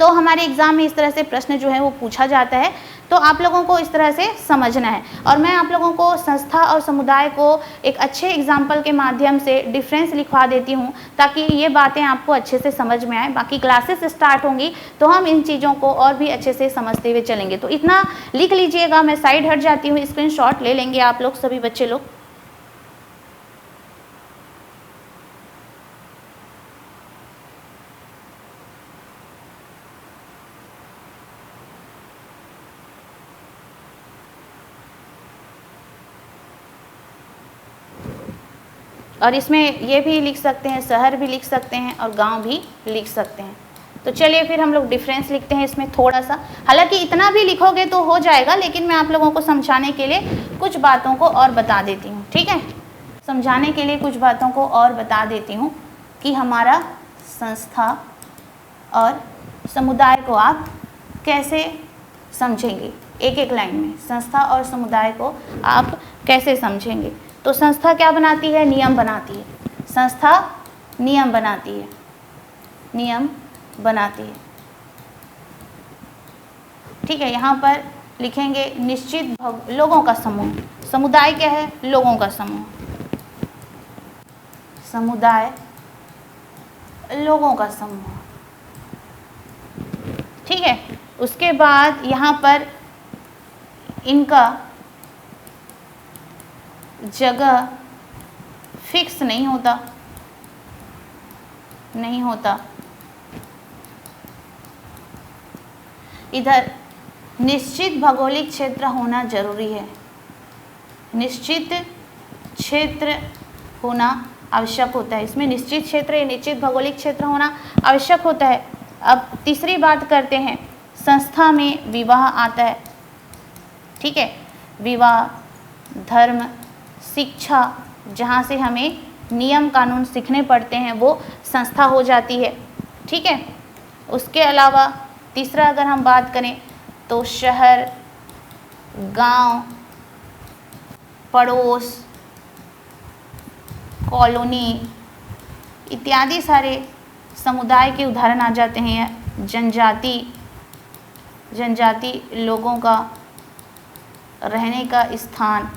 तो हमारे एग्ज़ाम में इस तरह से प्रश्न जो है वो पूछा जाता है, तो आप लोगों को इस तरह से समझना है। और मैं आप लोगों को संस्था और समुदाय को एक अच्छे एग्जाम्पल के माध्यम से डिफरेंस लिखवा देती हूँ, ताकि ये बातें आपको अच्छे से समझ में आए। बाकी क्लासेस स्टार्ट होंगी तो हम इन चीज़ों को और भी अच्छे से समझते हुए चलेंगे। तो इतना लिख लीजिएगा, मैं साइड हट जाती हूँ, स्क्रीनशॉट ले लेंगे आप लोग सभी बच्चे लोग। और इसमें ये भी लिख सकते हैं, शहर भी लिख सकते हैं और गांव भी लिख सकते हैं। तो चलिए फिर हम लोग डिफरेंस लिखते हैं इसमें थोड़ा सा। हालांकि इतना भी लिखोगे तो हो जाएगा, लेकिन मैं आप लोगों को समझाने के लिए कुछ बातों को और बता देती हूँ, ठीक है। समझाने के लिए कुछ बातों को और बता देती हूँ कि हमारा संस्था और समुदाय को आप कैसे समझेंगे। एक एक लाइन में संस्था और समुदाय को आप कैसे समझेंगे। तो संस्था क्या बनाती है? नियम बनाती है। संस्था नियम बनाती है, नियम बनाती है, ठीक है। यहाँ पर लिखेंगे निश्चित लोगों का समूह। समुदाय क्या है? लोगों का समूह। समुदाय लोगों का समूह, ठीक है। उसके बाद यहाँ पर इनका जगह फिक्स नहीं होता, नहीं होता। इधर निश्चित भौगोलिक क्षेत्र होना जरूरी है, निश्चित क्षेत्र होना आवश्यक होता है। इसमें निश्चित क्षेत्र या निश्चित भौगोलिक क्षेत्र होना आवश्यक होता है। अब तीसरी बात करते हैं, संस्था में विवाह आता है, ठीक है। विवाह, धर्म, शिक्षा, जहाँ से हमें नियम कानून सीखने पड़ते हैं वो संस्था हो जाती है, ठीक है। उसके अलावा तीसरा अगर हम बात करें तो शहर, गांव, पड़ोस, कॉलोनी इत्यादि सारे समुदाय के उदाहरण आ जाते हैं। जनजाति, जनजाति लोगों का रहने का स्थान,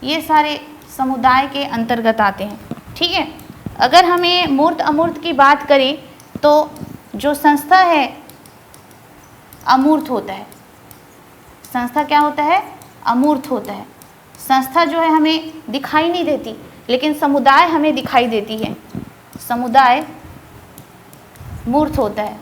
ये सारे समुदाय के अंतर्गत आते हैं, ठीक है। अगर हमें मूर्त अमूर्त की बात करें तो जो संस्था है अमूर्त होता है। संस्था क्या होता है? अमूर्त होता है। संस्था जो है हमें दिखाई नहीं देती, लेकिन समुदाय हमें दिखाई देती है। समुदाय मूर्त होता है,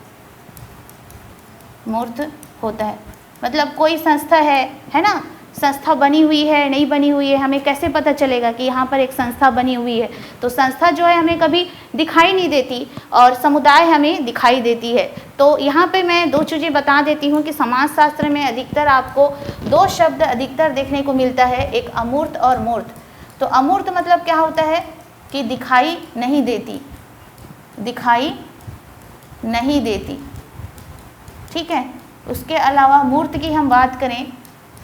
मूर्त होता है। मतलब कोई संस्था है ना, संस्था बनी हुई है नहीं बनी हुई है, हमें कैसे पता चलेगा कि यहाँ पर एक संस्था बनी हुई है? तो संस्था जो है हमें कभी दिखाई नहीं देती और समुदाय हमें दिखाई देती है। तो यहाँ पे मैं दो चीज़ें बता देती हूँ कि समाजशास्त्र में अधिकतर आपको दो शब्द अधिकतर देखने को मिलता है, एक अमूर्त और मूर्त। तो अमूर्त मतलब क्या होता है कि दिखाई नहीं देती, दिखाई नहीं देती, ठीक है। उसके अलावा मूर्त की हम बात करें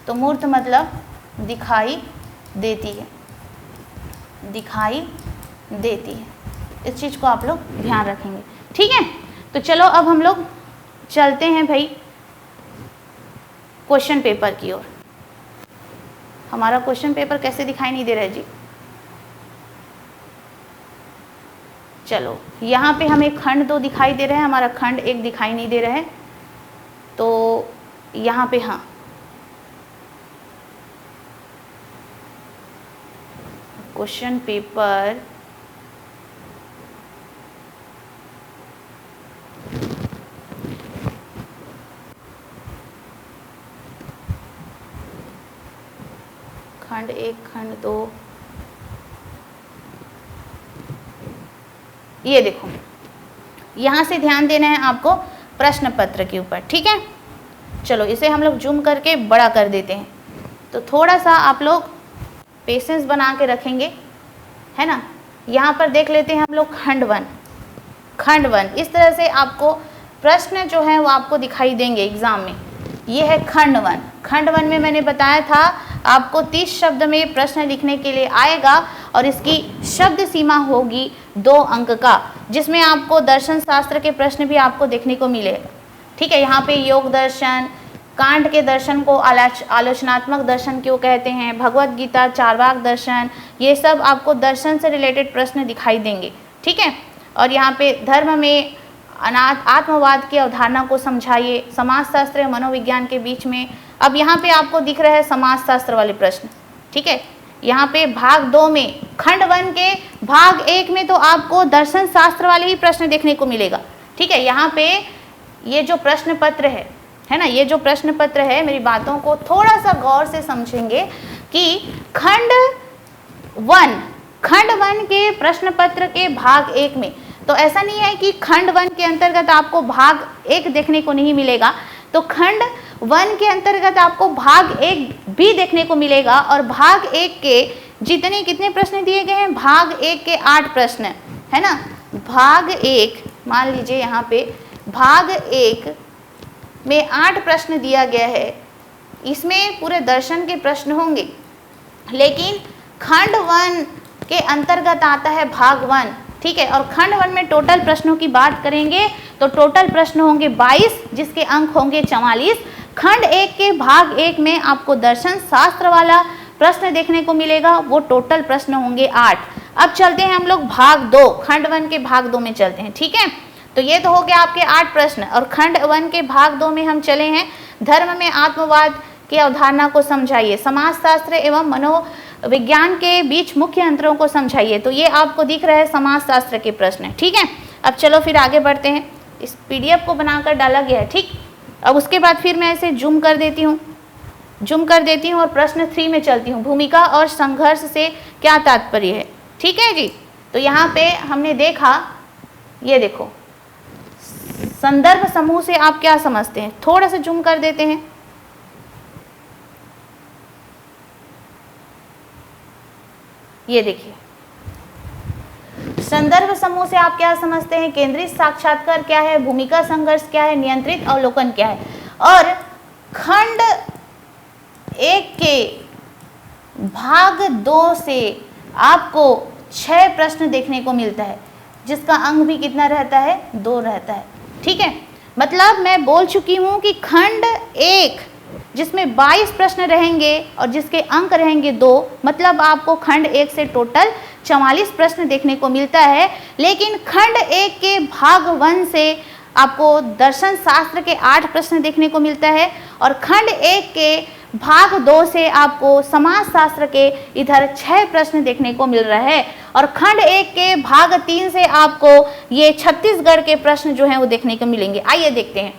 तो मूर्त मतलब दिखाई देती है, दिखाई देती है। इस चीज़ को आप लोग ध्यान रखेंगे, ठीक है। तो चलो अब हम लोग चलते हैं भाई क्वेश्चन पेपर की ओर। हमारा क्वेश्चन पेपर कैसे दिखाई नहीं दे रहा है जी? चलो, यहाँ पे हमें खंड 2 दिखाई दे रहा है, हमारा खंड 1 दिखाई नहीं दे रहा है। तो यहाँ पे हाँ, क्वेश्चन पेपर खंड 1 खंड 2, ये देखो, यहाँ से ध्यान देना है आपको प्रश्न पत्र के ऊपर, ठीक है। चलो इसे हम लोग जूम करके बड़ा कर देते हैं, तो थोड़ा सा आप लोग पेशेंस बना के रखेंगे, है ना। यहाँ पर देख लेते हैं हम लोग खंड 1, खंड 1। इस तरह से आपको प्रश्न जो है वो आपको दिखाई देंगे एग्जाम में। ये है खंड 1। खंड 1 में मैंने बताया था आपको 30 शब्द में प्रश्न लिखने के लिए आएगा और इसकी शब्द सीमा होगी 2 अंक का, जिसमें आपको दर्शन शास्त्र के प्रश्न भी आपको देखने को मिलेगा। ठीक है, यहाँ पे योग दर्शन, कांट के दर्शन को आलोचनात्मक दर्शन क्यों कहते हैं, भगवत गीता, चारवाक दर्शन, ये सब आपको दर्शन से रिलेटेड प्रश्न दिखाई देंगे। ठीक है, और यहाँ पे धर्म में आत्मवाद की अवधारणा को समझाइए, समाजशास्त्र और मनोविज्ञान के बीच में। अब यहाँ पे आपको दिख रहा है समाजशास्त्र वाले प्रश्न। ठीक है, यहाँ पे भाग 2 में, खंड 1 के भाग 1 में तो आपको दर्शन शास्त्र वाले ही प्रश्न देखने को मिलेगा। ठीक है, यहाँ पे ये जो प्रश्न पत्र है ना, ये जो प्रश्न पत्र है, मेरी बातों को थोड़ा सा गौर से समझेंगे कि खंड 1 के प्रश्न पत्र के भाग 1 में, तो ऐसा नहीं है कि खंड 1 के अंतर्गत आपको भाग 1 देखने को नहीं मिलेगा, तो खंड 1 के अंतर्गत आपको भाग 1 भी देखने को मिलेगा। और भाग 1 के कितने प्रश्न दिए गए हैं, भाग 1 के 8 प्रश्न है ना। भाग 1 मान लीजिए यहाँ पे भाग 1 में 8 प्रश्न दिया गया है, इसमें पूरे दर्शन के प्रश्न होंगे, लेकिन खंड 1 के अंतर्गत आता है भाग 1। ठीक है, और खंड 1 में टोटल प्रश्नों की बात करेंगे तो टोटल प्रश्न होंगे 22, जिसके अंक होंगे 44। खंड 1 के भाग 1 में आपको दर्शन शास्त्र वाला प्रश्न देखने को मिलेगा, वो टोटल प्रश्न होंगे 8। अब चलते हैं हम लोग भाग 2, खंड 1 के भाग 2 में चलते हैं। ठीक है, तो ये तो हो गया आपके 8 प्रश्न, और खंड 1 के भाग 2 में हम चले हैं धर्म में आत्मवाद की अवधारणा को समझाइए, समाजशास्त्र एवं मनोविज्ञान के बीच मुख्य अंतरों को समझाइए। तो ये आपको दिख रहा है समाजशास्त्र के प्रश्न। ठीक है, अब चलो फिर आगे बढ़ते हैं। इस PDF को बनाकर डाला गया है। ठीक, अब उसके बाद फिर मैं ऐसे जूम कर देती हूँ और प्रश्न 3 में चलती हूँ, भूमिका और संघर्ष से क्या तात्पर्य है। ठीक है जी, तो यहाँ पे हमने देखा, ये देखो संदर्भ समूह से आप क्या समझते हैं, थोड़ा सा जूम कर देते हैं। ये देखिए, संदर्भ समूह से आप क्या समझते हैं, केंद्रित साक्षात्कार क्या है, भूमिका संघर्ष क्या है, नियंत्रित अवलोकन क्या है। और खंड 1 के भाग 2 से आपको 6 प्रश्न देखने को मिलता है, जिसका अंक भी कितना रहता है, 2 रहता है। ठीक है, मतलब मैं बोल चुकी हूँ कि खंड 1 जिसमें 22 प्रश्न रहेंगे और जिसके अंक रहेंगे 2, मतलब आपको खंड 1 से टोटल 44 प्रश्न देखने को मिलता है। लेकिन खंड 1 के भाग 1 से आपको दर्शन शास्त्र के 8 प्रश्न देखने को मिलता है, और खंड 1 के भाग 2 से आपको समाज शास्त्र के इधर 6 प्रश्न देखने को मिल रहा है, और खंड 1 के भाग 3 से आपको ये छत्तीसगढ़ के प्रश्न जो हैं वो देखने को मिलेंगे। आइए देखते हैं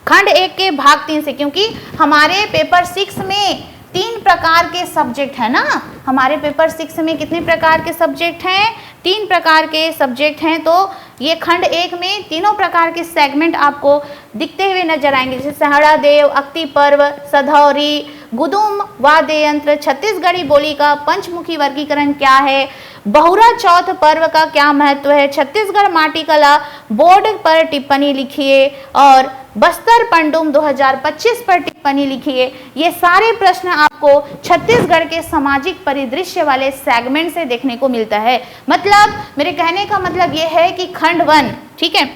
खंड 1 के भाग 3 से, क्योंकि हमारे पेपर 6 में 3 प्रकार के सब्जेक्ट है ना। हमारे पेपर 6 में कितने प्रकार के सब्जेक्ट हैं, 3 प्रकार के सब्जेक्ट हैं। तो ये खंड 1 में तीनों प्रकार के सेगमेंट आपको दिखते हुए नजर आएंगे, जैसे सहड़ा देव, अक्ति पर्व, सधौरी, गुदुम वाद्य यंत्र, छत्तीसगढ़ी बोली का पंचमुखी वर्गीकरण क्या है, बहुरा चौथ पर्व का क्या महत्व है, छत्तीसगढ़ माटी कला बोर्ड पर टिप्पणी लिखिए, और बस्तर पंडुम 2025 पर टिप्पणी लिखिए। ये सारे प्रश्न आपको छत्तीसगढ़ के सामाजिक परिदृश्य वाले सेगमेंट से देखने को मिलता है। मतलब मेरे कहने का मतलब ये है कि खंड 1, ठीक है,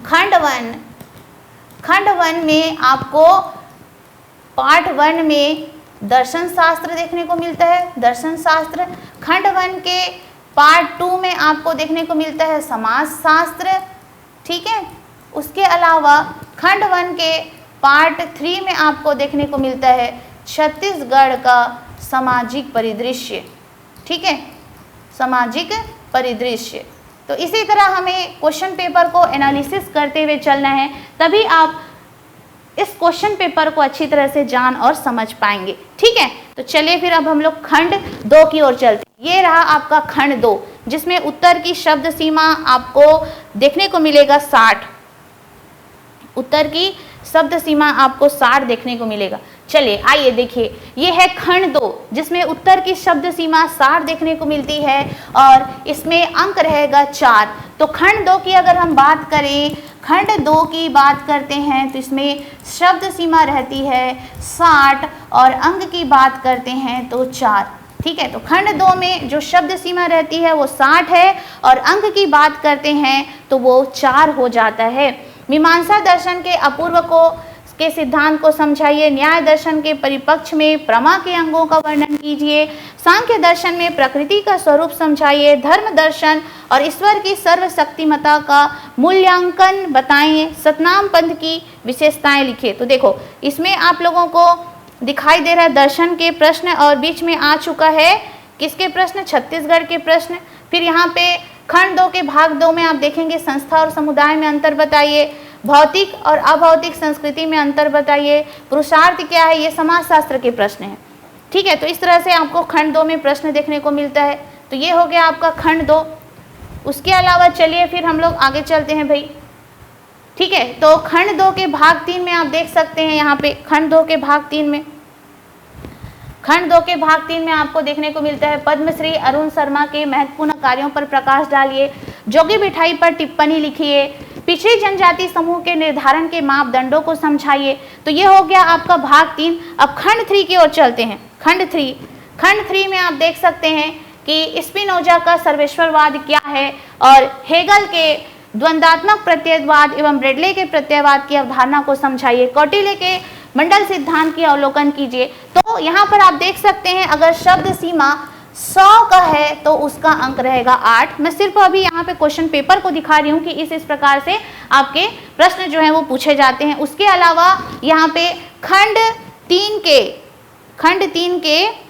खंड 1 में आपको पार्ट 1 में दर्शन शास्त्र देखने को मिलता है, दर्शन शास्त्र। खंड 1 के पार्ट 2 में आपको देखने को मिलता है समाज शास्त्र। ठीक है, उसके अलावा खंड 1 के पार्ट 3 में आपको देखने को मिलता है छत्तीसगढ़ का सामाजिक परिदृश्य। ठीक है, सामाजिक परिदृश्य। तो इसी तरह हमें क्वेश्चन पेपर को एनालिसिस करते हुए चलना है, तभी आप इस क्वेश्चन पेपर को अच्छी तरह से जान और समझ पाएंगे। ठीक है, तो चलिए फिर अब हम लोग खंड 2 की ओर चलते हैं। ये रहा आपका खंड 2, जिसमें उत्तर की शब्द सीमा आपको देखने को मिलेगा 60। उत्तर की शब्द सीमा आपको 60 देखने को मिलेगा। चलिए आइए देखिए, ये है खंड 2, जिसमें उत्तर की शब्द सीमा 60 देखने को मिलती है, और इसमें अंक रहेगा 4। तो खंड 2 की अगर हम बात करें, खंड 2 की बात करते हैं तो इसमें शब्द सीमा रहती है 60, और अंक की बात करते हैं तो 4। ठीक है। तो खंड 2 में जो शब्द सीमा रहती है वो 60 है और अंक की बात करते हैं तो वो 4 हो जाता है। मीमांसा दर्शन के अपूर्व के सिद्धांत को समझाइए। न्याय दर्शन के परिपक्ष में प्रमा के अंगों का वर्णन कीजिए। सांख्य दर्शन में प्रकृति का स्वरूप समझाइए। धर्म दर्शन और ईश्वर की सर्वशक्तिमता का मूल्यांकन बताएं। सतनाम पंथ की विशेषताएं लिखिए। तो देखो इसमें आप लोगों को दिखाई दे रहा है दर्शन के प्रश्न और बीच में आ चुका है किसके प्रश्न, छत्तीसगढ़ के प्रश्न। फिर यहाँ पे खंड 2 के भाग 2 में आप देखेंगे संस्था और समुदाय में अंतर बताइए। भौतिक और अभौतिक संस्कृति में अंतर बताइए। पुरुषार्थ क्या है, ये समाजशास्त्र के प्रश्न हैं। ठीक है। तो इस तरह से आपको खंड 2 में प्रश्न देखने को मिलता है। तो ये हो गया आपका खंड 2। उसके अलावा चलिए फिर हम लोग आगे चलते हैं भाई। ठीक है। तो खंड 2 के भाग 3 में आप देख सकते हैं यहाँ पे खंड 2 के भाग 3 में आपको देखने को मिलता है पद्मश्री अरुण शर्मा के महत्वपूर्ण कार्यों पर प्रकाश डालिए। जोगी बिठाई पर टिप्पणी लिखिए। पिछड़ी जनजाति समूह के निर्धारण के मापदंडों को समझाइए। तो ये हो गया आपका भाग 3। अब खंड 3 की ओर चलते हैं। खंड 3 में आप देख सकते हैं कि स्पिनोजा का सर्वेश्वरवाद क्या है और हेगल के द्वंद्वात्मक प्रत्ययवाद एवं ब्रेडले के प्रत्ययवाद की अवधारणा को समझाइए। कौटिल्य के मंडल सिद्धांत की अवलोकन कीजिए। तो यहाँ पर आप देख सकते हैं अगर शब्द सीमा 100 का है तो उसका अंक रहेगा 8। मैं सिर्फ अभी यहाँ पे क्वेश्चन पेपर को दिखा रही हूँ कि इस प्रकार से आपके प्रश्न जो है वो पूछे जाते हैं। उसके अलावा यहाँ पे खंड 3 के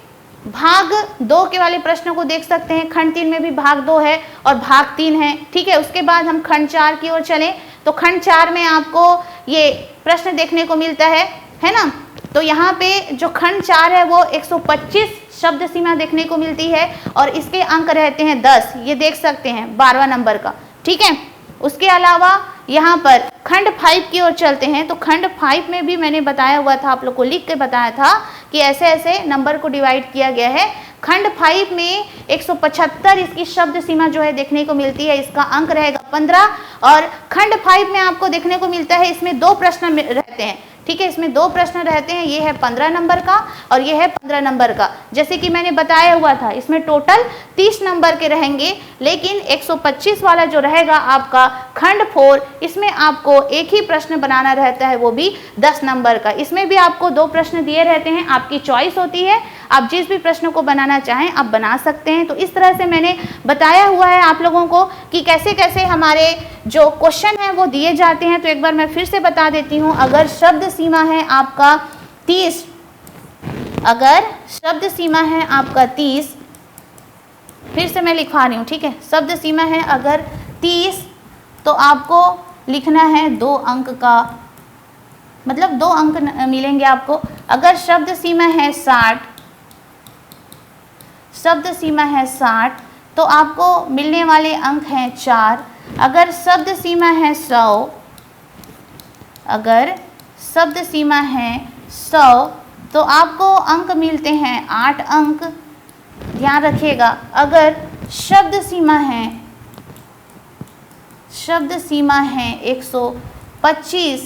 भाग 2 के वाले प्रश्नों को देख सकते हैं। खंड 3 में भी भाग 2 है और भाग 3 है। ठीक है। उसके बाद हम खंड 4 की ओर चलें तो खंड 4 में आपको ये प्रश्न देखने को मिलता है ना। तो यहाँ पे जो खंड 4 है वो 125 शब्द सीमा देखने को मिलती है और इसके अंक रहते हैं 10। ये देख सकते हैं 12वां नंबर का। ठीक है। उसके अलावा यहाँ पर खंड 5 की ओर चलते हैं। तो खंड 5 में भी मैंने बताया हुआ था, आप लोग को लिख के बताया था कि ऐसे ऐसे नंबर को डिवाइड किया गया है। खंड 5 में 175 इसकी शब्द सीमा जो है देखने को मिलती है। इसका अंक रहेगा 15 और खंड 5 में आपको देखने को मिलता है इसमें 2 प्रश्न रहते हैं। ठीक है। इसमें 2 प्रश्न रहते हैं। ये है 15 नंबर का और ये है 15 नंबर का। जैसे कि मैंने बताया हुआ था इसमें टोटल 30 नंबर के रहेंगे, लेकिन 125 वाला जो रहेगा आपका खंड 4, इसमें आपको एक ही प्रश्न बनाना रहता है, वो भी 10 नंबर का। इसमें भी आपको 2 प्रश्न दिए रहते हैं। आपकी चॉइस होती है, आप जिस भी प्रश्न को बनाना चाहें आप बना सकते हैं। तो इस तरह से मैंने बताया हुआ है आप लोगों को कि कैसे कैसे हमारे जो क्वेश्चन हैं वो दिए जाते हैं। तो एक बार मैं फिर से बता देती हूँ। अगर शब्द सीमा है आपका 30, फिर से मैं लिखवा रही हूँ। ठीक है। शब्द सीमा है अगर 30 तो आपको लिखना है 2 अंक का, मतलब 2 अंक मिलेंगे आपको। अगर शब्द सीमा है 60 तो आपको मिलने वाले अंक हैं 4। अगर शब्द सीमा है 100 तो आपको अंक मिलते हैं 8 अंक। ध्यान रखिएगा। अगर शब्द सीमा है 125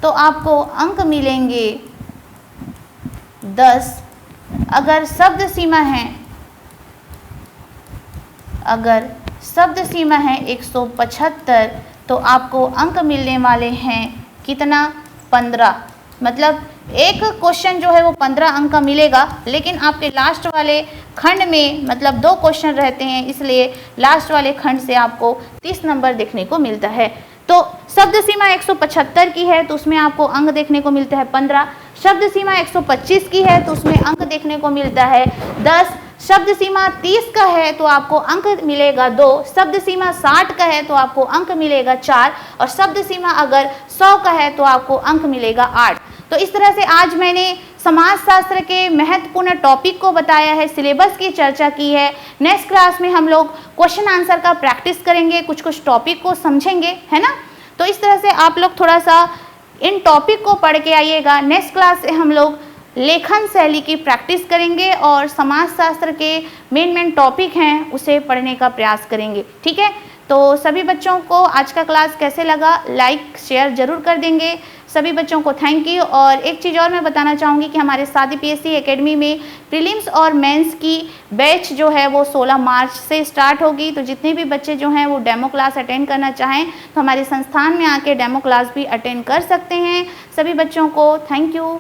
तो आपको अंक मिलेंगे 10। अगर शब्द सीमा है 175 तो आपको अंक मिलने वाले हैं कितना, 15। मतलब एक क्वेश्चन जो है वो 15 अंक का मिलेगा, लेकिन आपके लास्ट वाले खंड में मतलब 2 क्वेश्चन रहते हैं, इसलिए लास्ट वाले खंड से आपको 30 नंबर देखने को मिलता है। तो शब्द सीमा 175 की है तो उसमें आपको अंक देखने को मिलता है 15। शब्द सीमा 125 की है तो उसमें अंक देखने को मिलता है 10। शब्द सीमा 30 का है तो आपको अंक मिलेगा 2। शब्द सीमा 60 का है तो आपको अंक मिलेगा 4 और शब्द सीमा अगर 100 का है तो आपको अंक मिलेगा 8। तो इस तरह से आज मैंने समाजशास्त्र के महत्वपूर्ण टॉपिक को बताया है, सिलेबस की चर्चा की है। नेक्स्ट क्लास में हम लोग क्वेश्चन आंसर का प्रैक्टिस करेंगे, कुछ टॉपिक को समझेंगे, है ना। तो इस तरह से आप लोग थोड़ा सा इन टॉपिक को पढ़ के आइएगा। नेक्स्ट क्लास से हम लोग लेखन शैली की प्रैक्टिस करेंगे और समाजशास्त्र के मेन टॉपिक हैं उसे पढ़ने का प्रयास करेंगे। ठीक है। तो सभी बच्चों को आज का क्लास कैसे लगा, लाइक शेयर जरूर कर देंगे। सभी बच्चों को थैंक यू। और एक चीज़ और मैं बताना चाहूँगी कि हमारे सादी पीएससी एकेडमी में प्रीलिम्स और मेंस की बैच जो है वो 16 मार्च से स्टार्ट होगी। तो जितने भी बच्चे जो हैं वो डेमो क्लास अटेंड करना चाहें तो हमारे संस्थान में आके डेमो क्लास भी अटेंड कर सकते हैं। सभी बच्चों को थैंक यू।